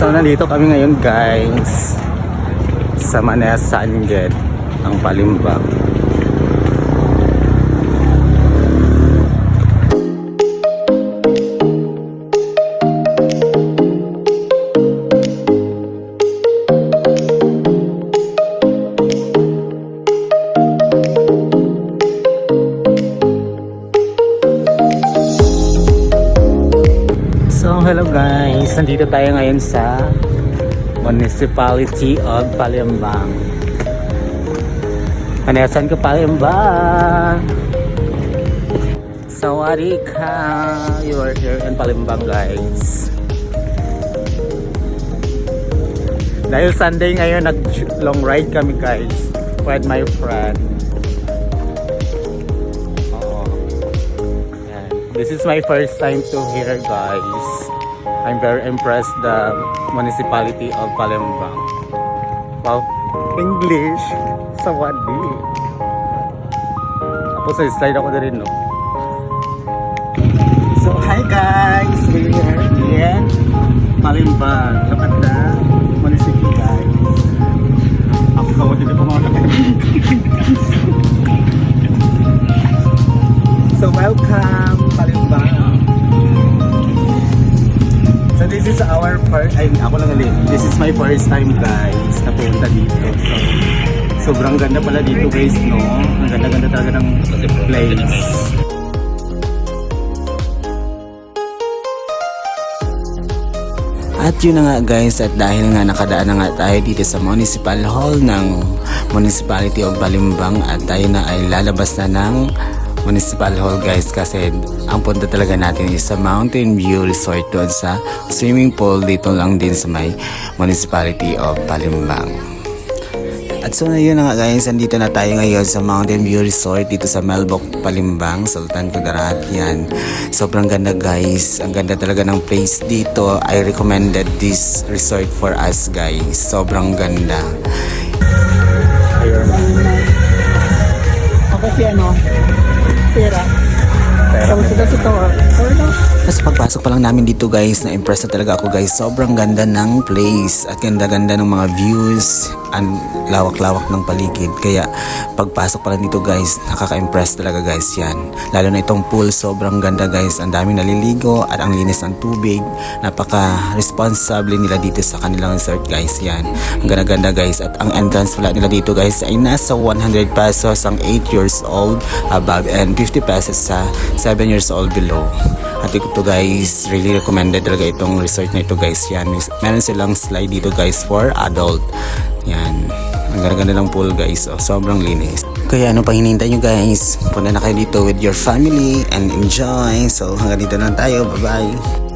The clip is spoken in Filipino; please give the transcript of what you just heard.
So nandito kami ngayon guys sa Manea Sangit, ang Palimbang. So hello guys, nandito tayo ngayon sa Municipality of Palembang. Panayasan ko Palembang. Sawadika, you are here in Palembang guys. Dahil Sunday ngayon, nag long ride kami guys with my friend. This is my first time to here guys. I'm very impressed the municipality of Palembang. Wow, English. Sawadi. Tapos sa slide ako na rin no. So hi guys, we're here in Palembang. Look at the municipality guys. Ako kawat hindi pa mga So welcome Palembang. So this is our first, ako lang ulit. This is my first time guys na punta dito. So sobrang ganda pala dito guys no. Ang ganda-ganda talaga ng place. At yun na nga guys, at dahil nga nakadaan na nga tayo dito sa Municipal Hall ng Municipality of Palembang at tayo na ay lalabas na ng Municipal Hall guys, kasi ang punta talaga natin is sa Mountain View Resort doon sa swimming pool dito lang din sa may Municipality of Palembang. At so na yun na nga guys, andito na tayo ngayon sa Mountain View Resort dito sa Melboc, Palembang, Sultan Kudarat. Yan, sobrang ganda guys, ang ganda talaga ng place dito. I recommended this resort for us guys, sobrang ganda. Ako si ano? Pera. Tapos pagpasok pa lang namin dito guys, na-impress na talaga ako guys. Sobrang ganda ng place at ganda-ganda ng mga views. Ang lawak-lawak ng paligid. Kaya pagpasok pa lang dito guys, nakaka-impress talaga guys yan. Lalo na itong pool, sobrang ganda guys. Ang daming naliligo at ang linis ng tubig. Napaka-responsable nila dito sa kanilang resort guys. Yan. Ang ganda-ganda guys. At ang entrance pala nila dito guys ay nasa 100 pesos ang 8 years old above and 50 pesos sa 7 years old below. At ito guys, really recommended talaga itong resort na ito guys. Yan. Meron silang slide dito guys for adult. Yan. Ang ganda-ganda ng pool guys. Oh, sobrang linis. Kaya ano pang hinihintay nyo guys? Punta na kayo dito with your family and enjoy. So hanggang dito lang tayo. Bye-bye.